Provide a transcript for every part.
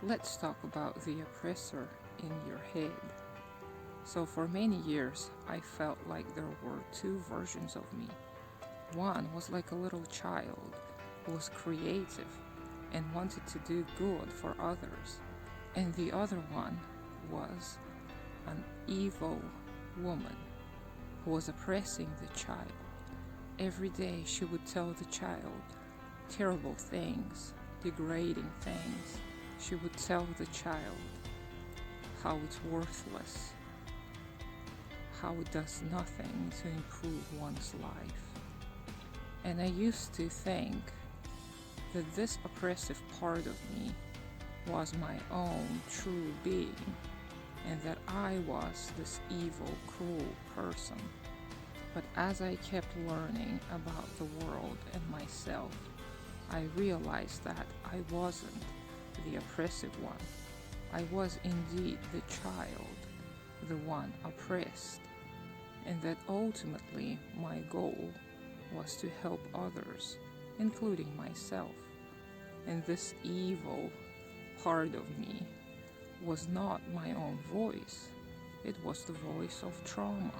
Let's talk about the oppressor in your head. So, for many years, I felt like there were two versions of me. One was like a little child who was creative and wanted to do good for others, and the other one was an evil woman who was oppressing the child. Every day she would tell the child terrible things, degrading things. She would tell the child how it's worthless, how it does nothing to improve one's life. And I used to think that this oppressive part of me was my own true being, and that I was this evil, cruel person. But as I kept learning about the world and myself, I realized that I wasn't the oppressive one. I was indeed the child, the one oppressed, and that ultimately my goal was to help others, including myself. And this evil part of me was not my own voice. It was the voice of trauma.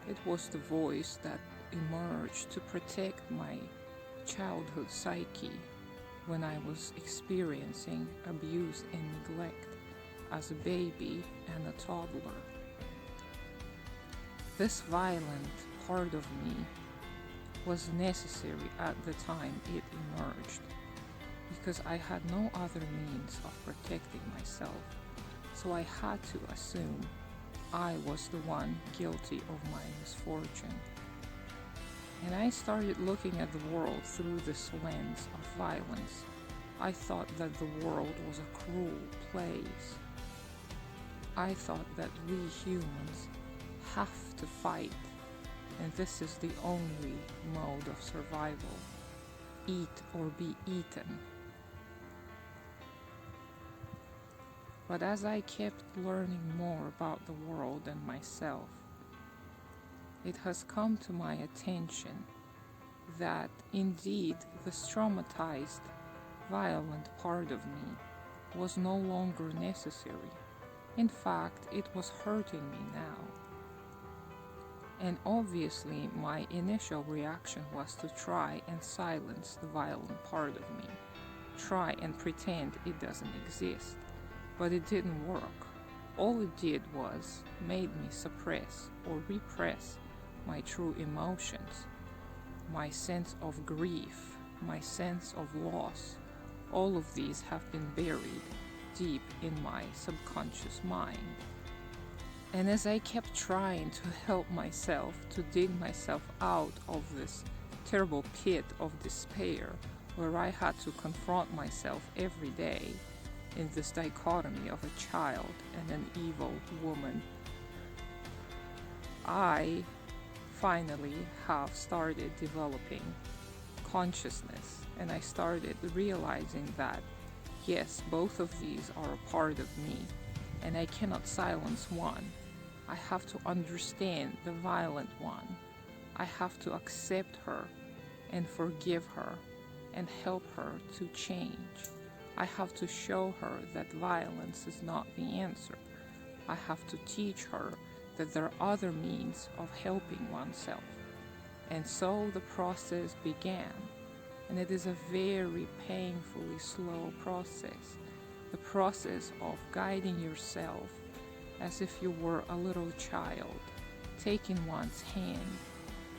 It was the voice that emerged to protect my childhood psyche when I was experiencing abuse and neglect as a baby and a toddler. This violent part of me was necessary at the time it emerged, because I had no other means of protecting myself, so I had to assume I was the one guilty of my misfortune. And I started looking at the world through this lens of violence. I thought that the world was a cruel place. I thought that we humans have to fight, and this is the only mode of survival. Eat or be eaten. But as I kept learning more about the world and myself, it has come to my attention that indeed this traumatized, violent part of me was no longer necessary. In fact, it was hurting me now. And obviously, my initial reaction was to try and silence the violent part of me, try and pretend it doesn't exist. But it didn't work. All it did was made me suppress or repress my true emotions, my sense of grief, my sense of loss. All of these have been buried deep in my subconscious mind. And as I kept trying to help myself, to dig myself out of this terrible pit of despair, where I had to confront myself every day in this dichotomy of a child and an evil woman, I finally have started developing consciousness, and I started realizing that yes, both of these are a part of me, and I cannot silence one. I have to understand the violent one. I have to accept her and forgive her and help her to change. I have to show her that violence is not the answer. I have to teach her that there are other means of helping oneself. And so the process began. And it is a very painfully slow process. The process of guiding yourself as if you were a little child, taking one's hand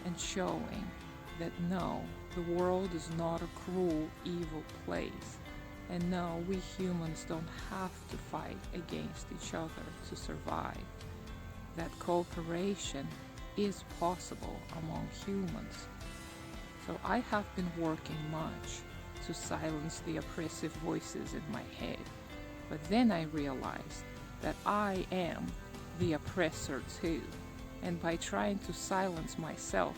and showing that no, the world is not a cruel, evil place. And no, we humans don't have to fight against each other to survive. That cooperation is possible among humans. So I have been working much to silence the oppressive voices in my head. But then I realized that I am the oppressor too. And by trying to silence myself,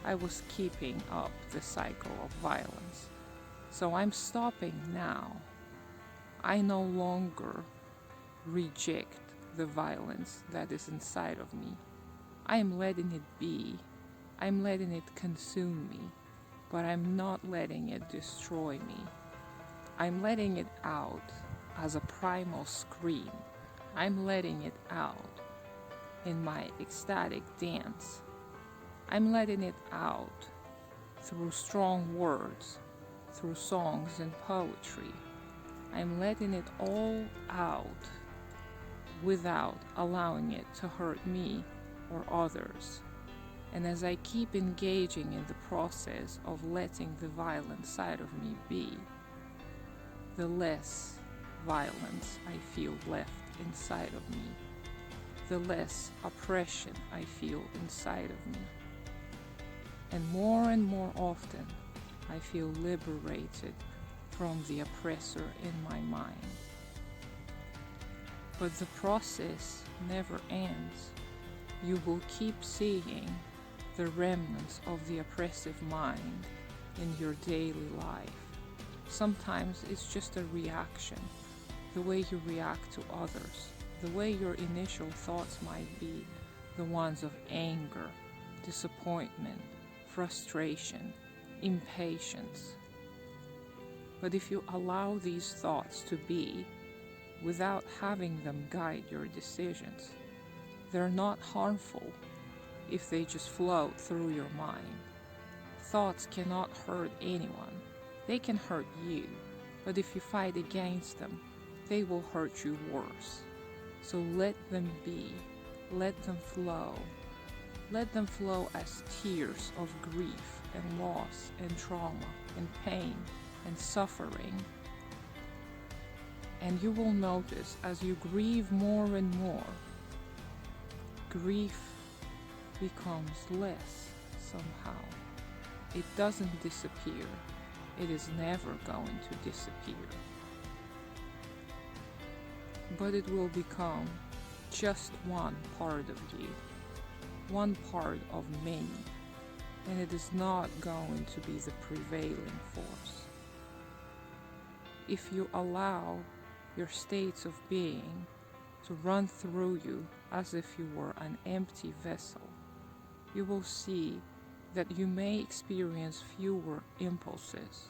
I was keeping up the cycle of violence. So I'm stopping now. I no longer reject the violence that is inside of me. I am letting it be. I'm letting it consume me, but I'm not letting it destroy me. I'm letting it out as a primal scream. I'm letting it out in my ecstatic dance. I'm letting it out through strong words, through songs and poetry. I'm letting it all out without allowing it to hurt me or others. And as I keep engaging in the process of letting the violent side of me be, the less violence I feel left inside of me, the less oppression I feel inside of me. And more often, I feel liberated from the oppressor in my mind. But the process never ends. You will keep seeing the remnants of the oppressive mind in your daily life. Sometimes it's just a reaction, the way you react to others, the way your initial thoughts might be the ones of anger, disappointment, frustration, impatience. But if you allow these thoughts to be, without having them guide your decisions, they're not harmful if they just float through your mind. Thoughts cannot hurt anyone. They can hurt you, but if you fight against them, they will hurt you worse. So let them be. Let them flow. Let them flow as tears of grief and loss and trauma and pain and suffering. And you will notice as you grieve more and more, grief becomes less somehow. It doesn't disappear. It is never going to disappear. But it will become just one part of you, one part of many, and it is not going to be the prevailing force. If you allow your states of being to run through you as if you were an empty vessel, you will see that you may experience fewer impulses.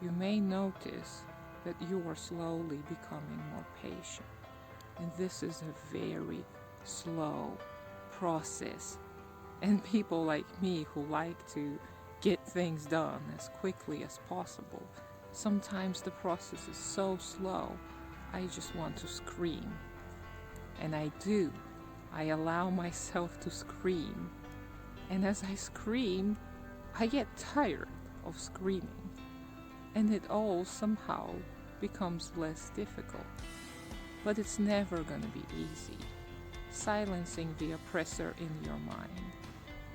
You may notice that you are slowly becoming more patient. And this is a very slow process. And people like me who like to get things done as quickly as possible, sometimes the process is so slow, I just want to scream. And I do. I allow myself to scream. And as I scream, I get tired of screaming. And it all somehow becomes less difficult. But it's never going to be easy. Silencing the oppressor in your mind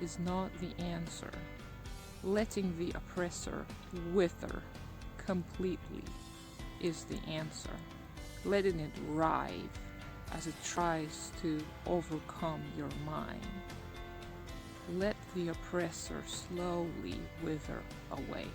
is not the answer. Letting the oppressor wither completely is the answer. Letting it writhe as it tries to overcome your mind. Let the oppressor slowly wither away.